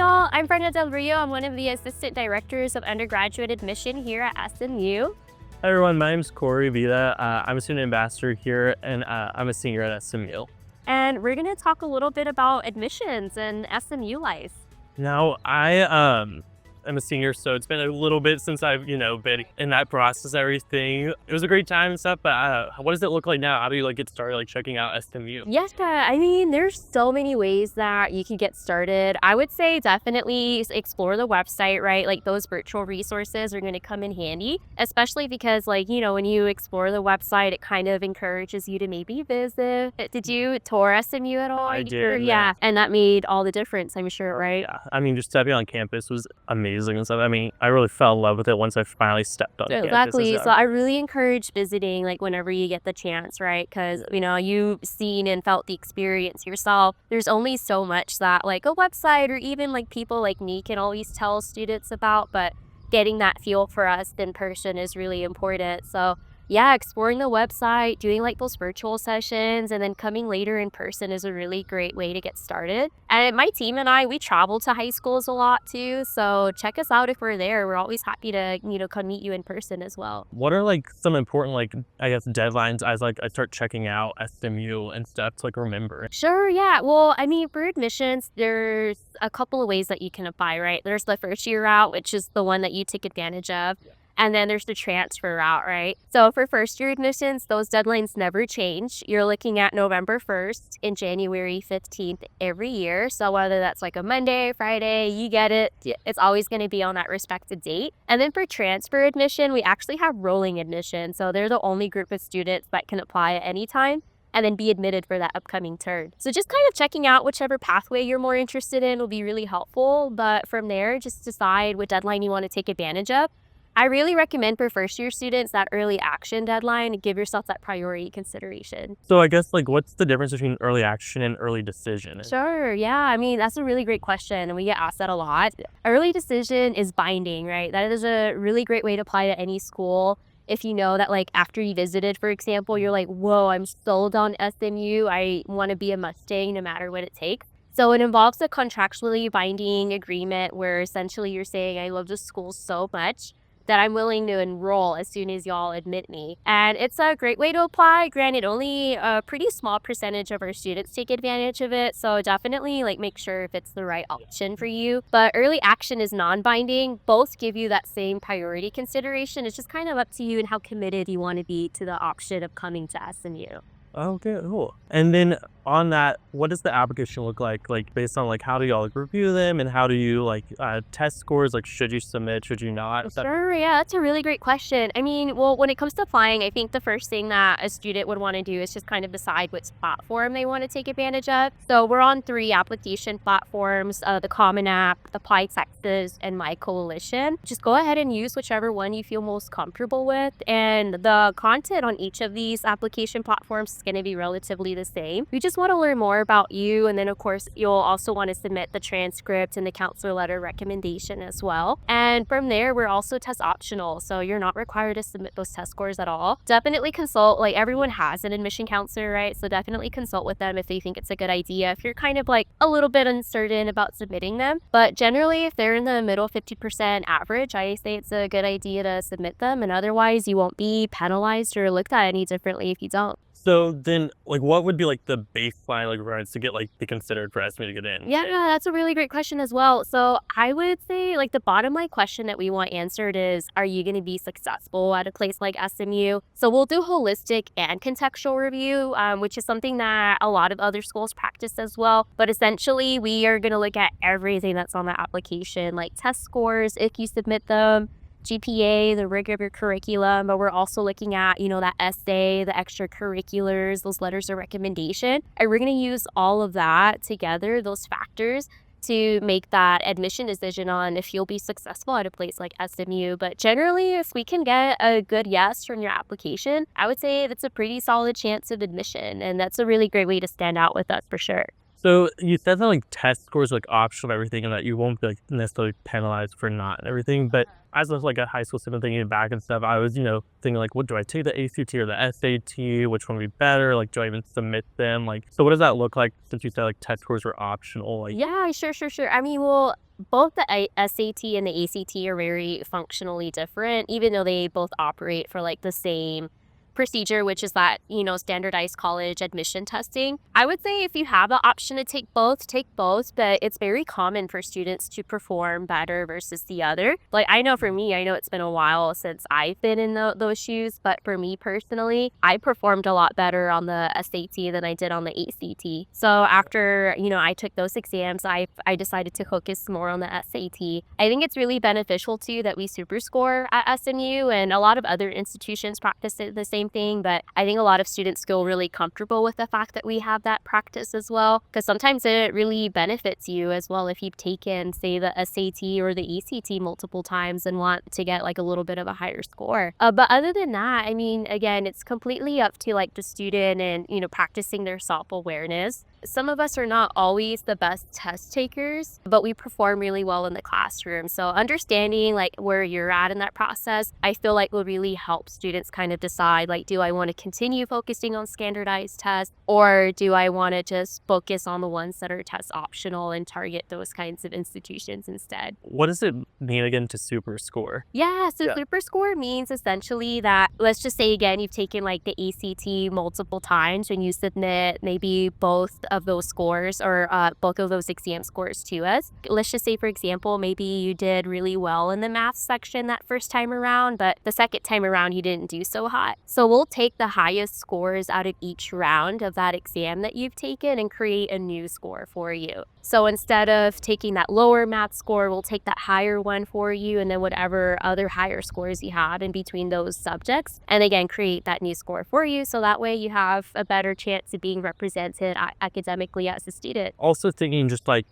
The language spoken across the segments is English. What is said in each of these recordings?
y'all, I'm Brenda Del Rio. I'm one of the assistant directors of undergraduate admission here at SMU. Hi everyone, my name is Corey Vida. I'm a student ambassador here and I'm a senior at SMU. And we're going to talk a little bit about admissions and SMU life. Now, I am a senior, so it's been a little bit since I've, been in that process, everything. It was a great time and stuff, but what does it look like now? How do you get started checking out SMU? Yeah, I mean, there's so many ways that you can get started. I would say definitely explore the website, right? Like those virtual resources are going to come in handy, especially because when you explore the website, it kind of encourages you to maybe visit. Did you tour SMU at all? I did. Yeah. And that made all the difference, I'm sure, right? Yeah. I mean, just stepping on campus was amazing and stuff. I mean, I really fell in love with it once I finally stepped on campus. Exactly. So I really encourage visiting whenever you get the chance, right? Because, you've seen and felt the experience yourself. There's only so much that a website or even people like me can always tell students about, but getting that feel for us in person is really important. So yeah, exploring the website, doing those virtual sessions, and then coming later in person is a really great way to get started. And my team and I, we travel to high schools a lot too. So check us out if we're there. We're always happy to, come meet you in person as well. What are some important, deadlines as I start checking out SMU and stuff to remember? Sure, yeah. Well, I mean, for admissions, there's a couple of ways that you can apply, right? There's the first year route, which is the one that you take advantage of. And then there's the transfer route, right? So for first year admissions, those deadlines never change. You're looking at November 1st and January 15th every year. So whether that's a Monday, Friday, you get it. It's always going to be on that respected date. And then for transfer admission, we actually have rolling admission. So they're the only group of students that can apply at any time and then be admitted for that upcoming term. So just kind of checking out whichever pathway you're more interested in will be really helpful. But from there, just decide what deadline you want to take advantage of. I really recommend for first year students that early action deadline and give yourself that priority consideration. So I guess what's the difference between early action and early decision? Sure, yeah. I mean, that's a really great question and we get asked that a lot. Early decision is binding, right? That is a really great way to apply to any school. If you know that after you visited, for example, you're whoa, I'm sold on SMU. I want to be a Mustang no matter what it takes. So it involves a contractually binding agreement where essentially you're saying, I love this school so much that I'm willing to enroll as soon as y'all admit me. And it's a great way to apply. Granted, only a pretty small percentage of our students take advantage of it. So definitely make sure if it's the right option for you. But early action is non-binding. Both give you that same priority consideration. It's just kind of up to you and how committed you want to be to the option of coming to SMU. Okay, cool. And then on that, what does the application look like based on how do y'all review them and how do you test scores? Should you submit, should you not? Sure, yeah, that's a really great question. I mean, well, when it comes to applying, I think the first thing that a student would want to do is just kind of decide which platform they want to take advantage of. So we're on 3 application platforms, the Common App, Apply Texas, and My Coalition. Just go ahead and use whichever one you feel most comfortable with. And the content on each of these application platforms is going to be relatively the same. We just want to learn more about you, and then of course you'll also want to submit the transcript and the counselor letter recommendation as well. And from there, we're also test optional, so you're not required to submit those test scores at all. Definitely consult, everyone has an admission counselor, right? So definitely consult with them if they think it's a good idea, if you're kind of a little bit uncertain about submitting them. But generally, if they're in the middle 50% average, I say it's a good idea to submit them, and otherwise you won't be penalized or looked at any differently if you don't. So then, what would be the baseline requirements to get be considered for SMU to get in? Yeah, that's a really great question as well. So I would say the bottom line question that we want answered is, are you going to be successful at a place like SMU? So we'll do holistic and contextual review, which is something that a lot of other schools practice as well. But essentially, we are going to look at everything that's on the application, like test scores, if you submit them, GPA, the rigor of your curriculum, but we're also looking at, that essay, the extracurriculars, those letters of recommendation. And we're going to use all of that together, those factors, to make that admission decision on if you'll be successful at a place like SMU. But generally, if we can get a good yes from your application, I would say that's a pretty solid chance of admission. And that's a really great way to stand out with us for sure. So you said that test scores are optional and everything, and that you won't be necessarily penalized for not and everything. But as I was a high school student thinking back and stuff, I was thinking what do I take, the ACT or the SAT? Which one would be better? Do I even submit them? So what does that look like since you said test scores are optional? Yeah, sure. I mean, well, both the SAT and the ACT are very functionally different, even though they both operate for like the same procedure, which is that, standardized college admission testing. I would say if you have the option to take both, but it's very common for students to perform better versus the other. Like, I know for me, I know it's been a while since I've been in those shoes, but for me personally, I performed a lot better on the SAT than I did on the ACT. So after, I took those exams, I decided to focus more on the SAT. I think it's really beneficial too that we super score at SMU, and a lot of other institutions practice it the same thing, but I think a lot of students feel really comfortable with the fact that we have that practice as well, because sometimes it really benefits you as well if you've taken, say, the SAT or the ECT multiple times and want to get like a little bit of a higher score. But other than that, I mean, again, it's completely up to like the student and, practicing their self-awareness. Some of us are not always the best test takers, but we perform really well in the classroom. So understanding like where you're at in that process, I feel like will really help students kind of decide, like, do I want to continue focusing on standardized tests, or do I want to just focus on the ones that are test optional and target those kinds of institutions instead? What does it mean again to super score? Yeah, so Yeah. super score means essentially that, let's just say again, you've taken like the ACT multiple times when you submit maybe both of those scores or both of those exam scores to us. Let's just say, for example, maybe you did really well in the math section that first time around, but the second time around you didn't do so hot. So we'll take the highest scores out of each round of that exam that you've taken and create a new score for you. So instead of taking that lower math score, we'll take that higher one for you, and then whatever other higher scores you have in between those subjects, and again, create that new score for you. So that way you have a better chance of being represented academically as a student. Also thinking just like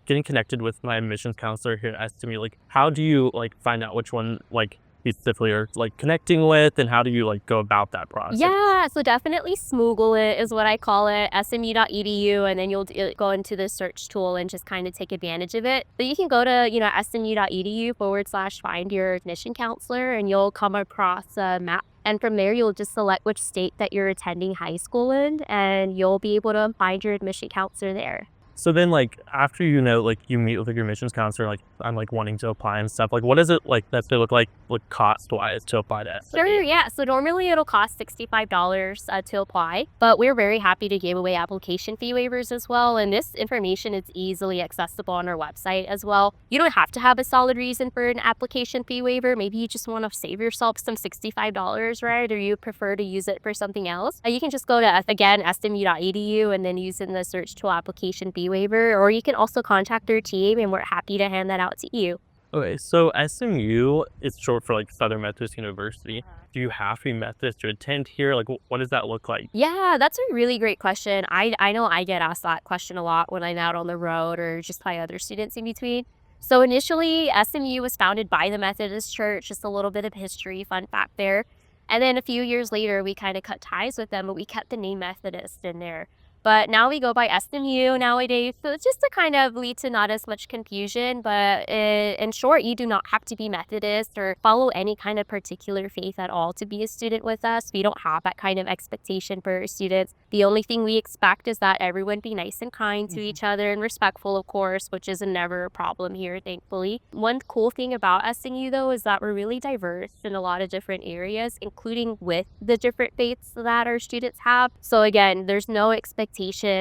getting connected with my admissions counselor here at SMU, like how do you like find out which one like you specifically are like connecting with, and how do you like go about that process? Yeah, so definitely smoogle it is what I call it, smu.edu, and then you'll go into the search tool and just kind of take advantage of it. But you can go to, smu.edu/find your admission counselor, and you'll come across a map. And from there, you'll just select which state that you're attending high school in, and you'll be able to find your admission counselor there. So then, like, after like you meet with like, your admissions counselor, like I'm like wanting to apply and stuff. Like, what does it like that they look like cost wise to apply to SMU? Sure, yeah. So normally it'll cost $65 to apply, but we're very happy to give away application fee waivers as well. And this information is easily accessible on our website as well. You don't have to have a solid reason for an application fee waiver. Maybe you just want to save yourself some $65, right? Or you prefer to use it for something else. You can just go to, again, smu.edu and then use in the search tool application fee waiver, or you can also contact our team and we're happy to hand that out to you. Okay, so SMU is short for like Southern Methodist University. Do you have to be Methodist to attend here? Like, what does that look like? Yeah, that's a really great question. I know I get asked that question a lot when I'm out on the road or just by other students in between. So initially, SMU was founded by the Methodist Church, just a little bit of history, fun fact there. And then a few years later, we kind of cut ties with them, but we kept the name Methodist in there. But now we go by SMU nowadays. So it's just to kind of lead to not as much confusion. But in short, you do not have to be Methodist or follow any kind of particular faith at all to be a student with us. We don't have that kind of expectation for our students. The only thing we expect is that everyone be nice and kind to each other and respectful, of course, which is never a problem here, thankfully. One cool thing about SMU, though, is that we're really diverse in a lot of different areas, including with the different faiths that our students have. So again, there's no expectation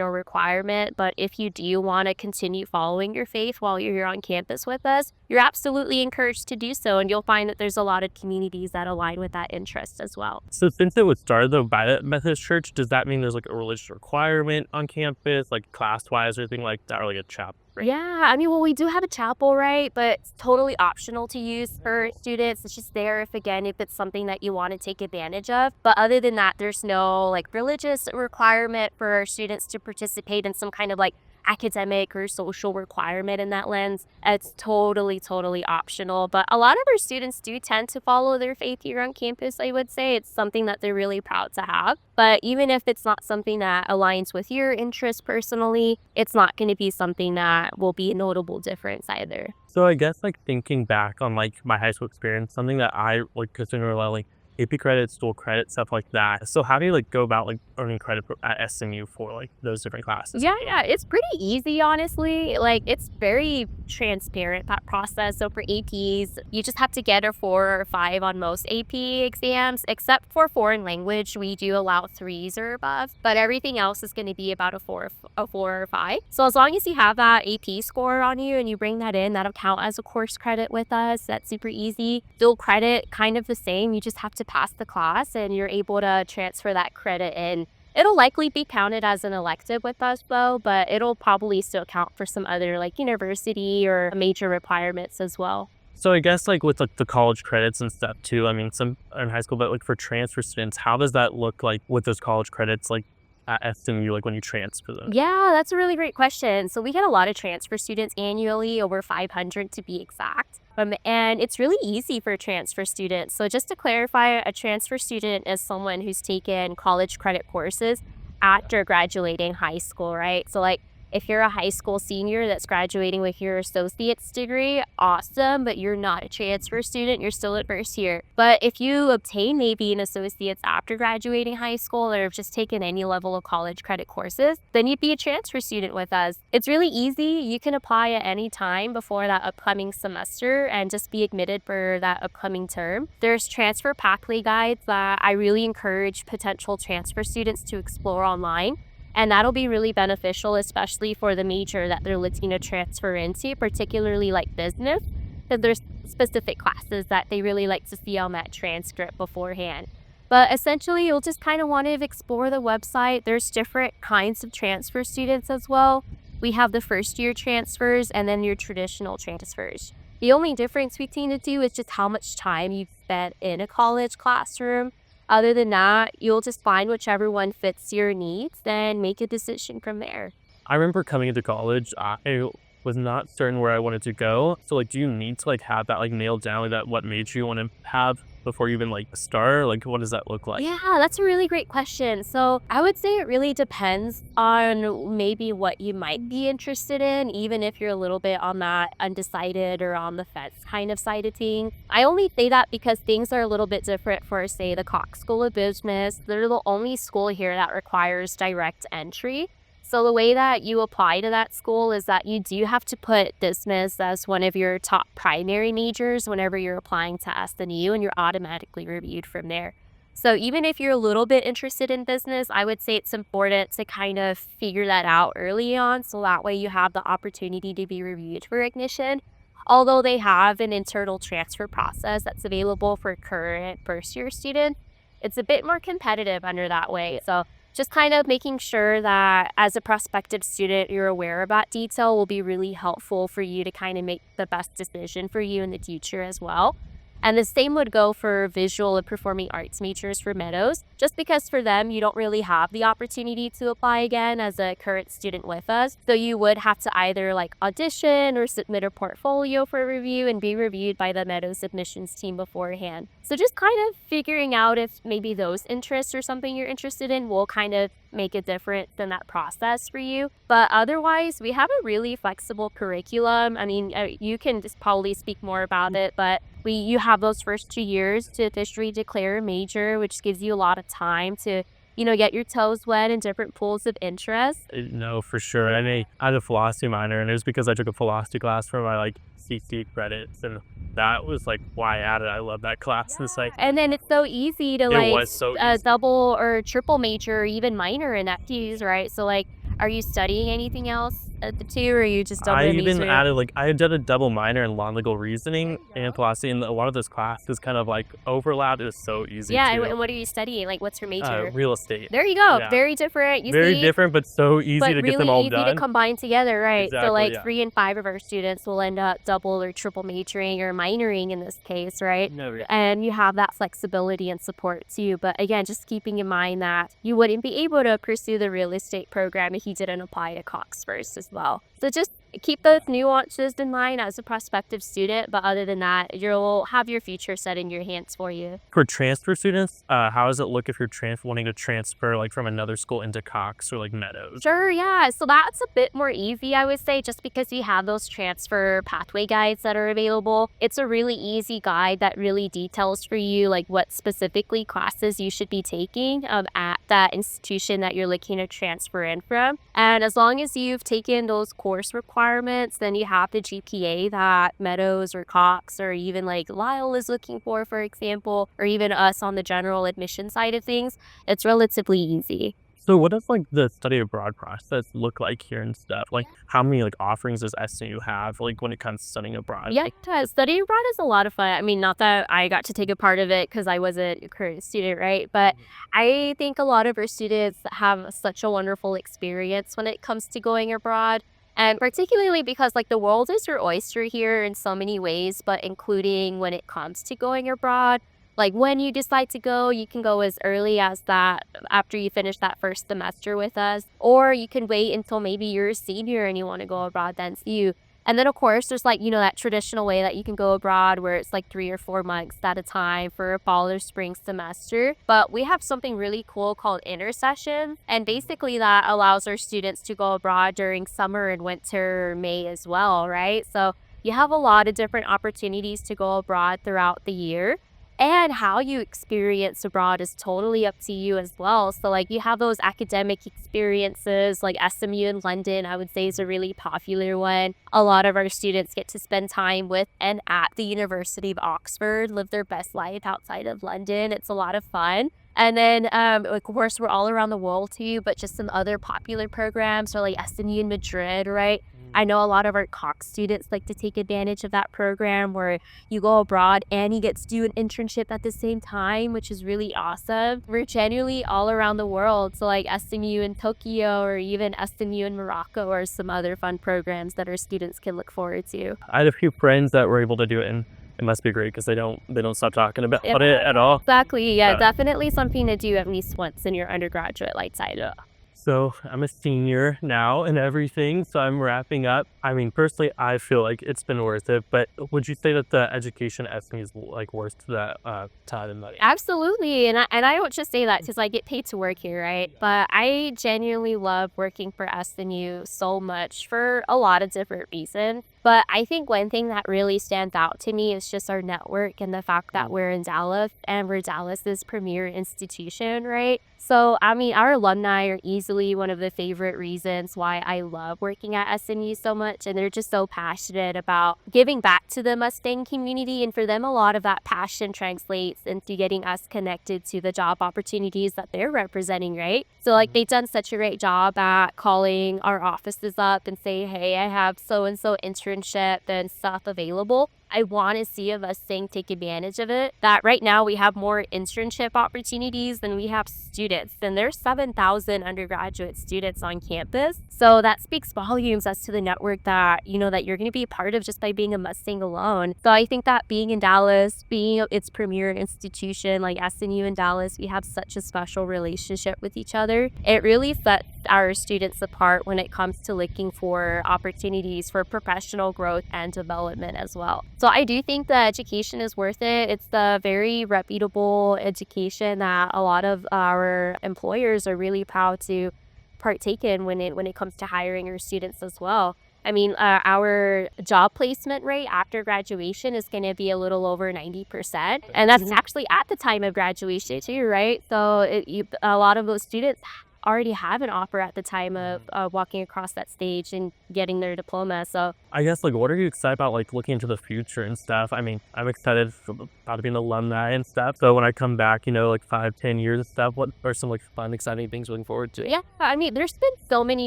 or requirement, but if you do want to continue following your faith while you're here on campus with us, you're absolutely encouraged to do so, and you'll find that there's a lot of communities that align with that interest as well. So since it was started though by the Methodist Church, does that mean there's like a religious requirement on campus, like class wise or anything like that, or like a chapel? Yeah, I mean, well, we do have a chapel, right? But it's totally optional to use for students. It's just there if it's something that you want to take advantage of. But other than that, there's no like religious requirement for our students to participate in some kind of like academic or social requirement in that lens. It's totally, totally optional. But a lot of our students do tend to follow their faith here on campus, I would say. It's something that they're really proud to have. But even if it's not something that aligns with your interests personally, it's not going to be something that will be a notable difference either. So I guess like thinking back on like my high school experience, something that I like consider a lot like AP credits, dual credit, stuff like that. So how do you like go about like earning credit at SMU for like those different classes? Yeah, it's pretty easy, honestly. Like, it's very transparent, that process. So for APs, you just have to get a 4 or 5 on most AP exams, except for foreign language. We do allow 3s or above, but everything else is going to be about a 4 or 5. So as long as you have that AP score on you and you bring that in, that'll count as a course credit with us. That's super easy. Dual credit, kind of the same. You just have to pass the class and you're able to transfer that credit in. It'll likely be counted as an elective with us though, but it'll probably still count for some other like university or major requirements as well. So I guess like with like the college credits and stuff too. I mean, some are in high school, but like for transfer students, how does that look like with those college credits like at SMU, like when you transfer them? Yeah, that's a really great question. So we get a lot of transfer students annually, over 500 to be exact. And it's really easy for transfer students. So just to clarify, a transfer student is someone who's taken college credit courses after graduating high school, right? So like if you're a high school senior that's graduating with your associate's degree, awesome, but you're not a transfer student, you're still at first year. But if you obtain maybe an associate's after graduating high school or have just taken any level of college credit courses, then you'd be a transfer student with us. It's really easy. You can apply at any time before that upcoming semester and just be admitted for that upcoming term. There's transfer pathway guides that I really encourage potential transfer students to explore online. And that'll be really beneficial, especially for the major that they're looking to transfer into, particularly like business, because there's specific classes that they really like to see on that transcript beforehand. But essentially, you'll just kind of want to explore the website. There's different kinds of transfer students as well. We have the first year transfers and then your traditional transfers. The only difference between the two is just how much time you've spent in a college classroom. Other than that, you'll just find whichever one fits your needs, then make a decision from there. I remember coming into college, I was not certain where I wanted to go. So like, do you need to like have that like nailed down, like that what major you want to have before you even like start? Like, what does that look like? Yeah, that's a really great question. So I would say it really depends on maybe what you might be interested in, even if you're a little bit on that undecided or on the fence kind of side of things. I only say that because things are a little bit different for, say, the Cox School of Business. They're the only school here that requires direct entry. So the way that you apply to that school is that you do have to put business as one of your top primary majors whenever you're applying to SMU, and you're automatically reviewed from there. So even if you're a little bit interested in business, I would say it's important to kind of figure that out early on, so that way you have the opportunity to be reviewed for admission. Although they have an internal transfer process that's available for current first year students, it's a bit more competitive under that way. So just kind of making sure that as a prospective student, you're aware of that detail will be really helpful for you to kind of make the best decision for you in the future as well. And the same would go for visual and performing arts majors for Meadows, just because for them, you don't really have the opportunity to apply again as a current student with us. So you would have to either like audition or submit a portfolio for review and be reviewed by the Meadows admissions team beforehand. So just kind of figuring out if maybe those interests or something you're interested in will kind of make a difference in that process for you. But otherwise, we have a really flexible curriculum. I mean, you can just probably speak more about it, but you have those first 2 years to officially declare a major, which gives you a lot of time to, get your toes wet in different pools of interest. No, for sure. I had a philosophy minor, and it was because I took a philosophy class for my like CC credits, and that was like why I added. I love that class. It's like And then it's so easy to it was so easy. double or triple major or even minor in FTs, right? So like, are you studying anything else at the two, or are you just double I even major? added like I had done a double minor in law and legal reasoning and philosophy, and a lot of those classes kind of like overlapped. It was so easy. Yeah, too. and what are you studying? Like, what's your major? Real estate. There you go. Yeah. Very different. You Very see? different, but so easy But to get them really all easy done. to combine together, right? So Exactly, like yeah. 3 and 5 of our students will end up double or triple majoring or minoring in this case, right? No, yeah. And you have that flexibility and support too. But again, just keeping in mind that you wouldn't be able to pursue the real estate program if you didn't apply to Cox first as well. So just keep those nuances in mind as a prospective student, but other than that, you'll have your future set in your hands for you. For transfer students, how does it look if you're wanting to transfer like from another school into Cox or like Meadows? Sure, yeah. So that's a bit more easy, I would say, just because you have those transfer pathway guides that are available. It's a really easy guide that really details for you like what specifically classes you should be taking at that institution that you're looking to transfer in from. And as long as you've taken those course requirements, then you have the GPA that Meadows or Cox or even like Lyle is looking for example, or even us on the general admission side of things. It's relatively easy. So what does like the study abroad process look like here and stuff? Like how many like offerings does SMU have like when it comes to studying abroad? Yeah, studying abroad is a lot of fun. I mean, not that I got to take a part of it because I wasn't a current student, right? But I think a lot of our students have such a wonderful experience when it comes to going abroad. And particularly because like the world is your oyster here in so many ways, but including when it comes to going abroad. Like when you decide to go, you can go as early as that after you finish that first semester with us, or you can wait until maybe you're a senior and you want to go abroad then too. And then of course there's like, that traditional way that you can go abroad where it's like 3 or 4 months at a time for a fall or spring semester. But we have something really cool called intersession. And basically that allows our students to go abroad during summer and winter, May as well, right? So you have a lot of different opportunities to go abroad throughout the year. And how you experience abroad is totally up to you as well. So, like, you have those academic experiences, like SMU in London, I would say is a really popular one. A lot of our students get to spend time with and at the University of Oxford, live their best life outside of London. It's a lot of fun. And then, of course, we're all around the world too, but just some other popular programs are like SMU in Madrid, right? I know a lot of our Cox students like to take advantage of that program where you go abroad and you get to do an internship at the same time, which is really awesome. We're genuinely all around the world. So like SMU in Tokyo or even SMU in Morocco or some other fun programs that our students can look forward to. I had a few friends that were able to do it, and it must be great because they don't stop talking about it at all. Exactly. Yeah, Yeah. definitely something to do at least once in your undergraduate life side. Yeah. So I'm a senior now and everything, so I'm wrapping up. I mean, personally, I feel like it's been worth it, but would you say that the education at SMU is like worth that time and money? Absolutely. And I don't just say that because I get paid to work here, right? But I genuinely love working for SMU so much for a lot of different reasons. But I think one thing that really stands out to me is just our network and the fact that we're in Dallas and we're Dallas's premier institution, right? So, I mean, our alumni are easily one of the favorite reasons why I love working at SMU so much. And they're just so passionate about giving back to the Mustang community. And for them, a lot of that passion translates into getting us connected to the job opportunities that they're representing, right? So, like, they've done such a great job at calling our offices up and say, hey, I have so-and-so internship and stuff available. I want to see a Mustang take advantage of it. That right now we have more internship opportunities than we have students. And there's 7,000 undergraduate students on campus. So that speaks volumes as to the network that, that you're going to be a part of just by being a Mustang alone. So I think that being in Dallas, being its premier institution like SMU in Dallas, we have such a special relationship with each other. It really sets our students apart when it comes to looking for opportunities for professional growth and development as well. So I do think the education is worth it. It's a very reputable education that a lot of our employers are really proud to partake in when it comes to hiring our students as well. I mean, our job placement rate after graduation is going to be a little over 90%. And that's actually at the time of graduation too, right? So a lot of those students already have an offer at the time of walking across that stage and getting their diploma. So I guess like what are you excited about like looking into the future and stuff? I mean, I'm excited about being an alumni and stuff. So when I come back, like 5-10 years and stuff, what are some like fun, exciting things looking forward to? yeah, I mean, there's been so many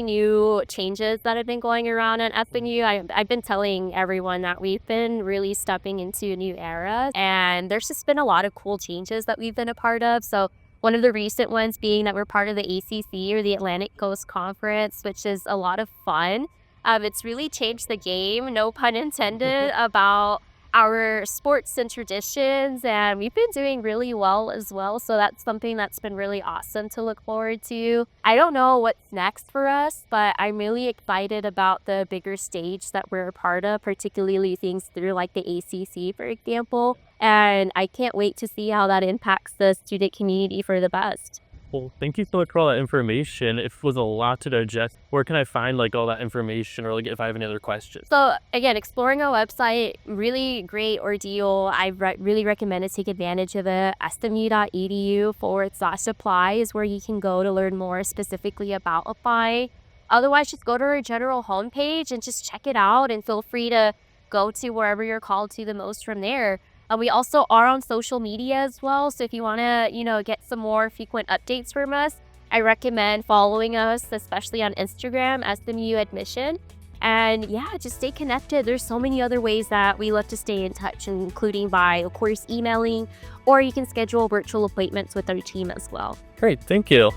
new changes that have been going around at SMU. I've been telling everyone that we've been really stepping into a new era, and there's just been a lot of cool changes that we've been a part of. So one of the recent ones being that we're part of the ACC or the Atlantic Coast Conference, which is a lot of fun. It's really changed the game, no pun intended, about our sports and traditions, and we've been doing really well as well. So that's something that's been really awesome to look forward to. I don't know what's next for us, but I'm really excited about the bigger stage that we're a part of, particularly things through like the ACC, for example. And I can't wait to see how that impacts the student community for the best. Well, thank you so much for all that information. It was a lot to digest. Where can I find like all that information, or like if I have any other questions? So again, exploring our website, really great ordeal. Really recommend to take advantage of it. smu.edu/apply is where you can go to learn more specifically about apply. Otherwise, just go to our general homepage and just check it out, and feel free to go to wherever you're called to the most from there. We also are on social media as well. So if you want to, get some more frequent updates from us, I recommend following us, especially on Instagram, SMU Admission. And yeah, just stay connected. There's so many other ways that we love to stay in touch, including by, of course, emailing, or you can schedule virtual appointments with our team as well. Great, thank you.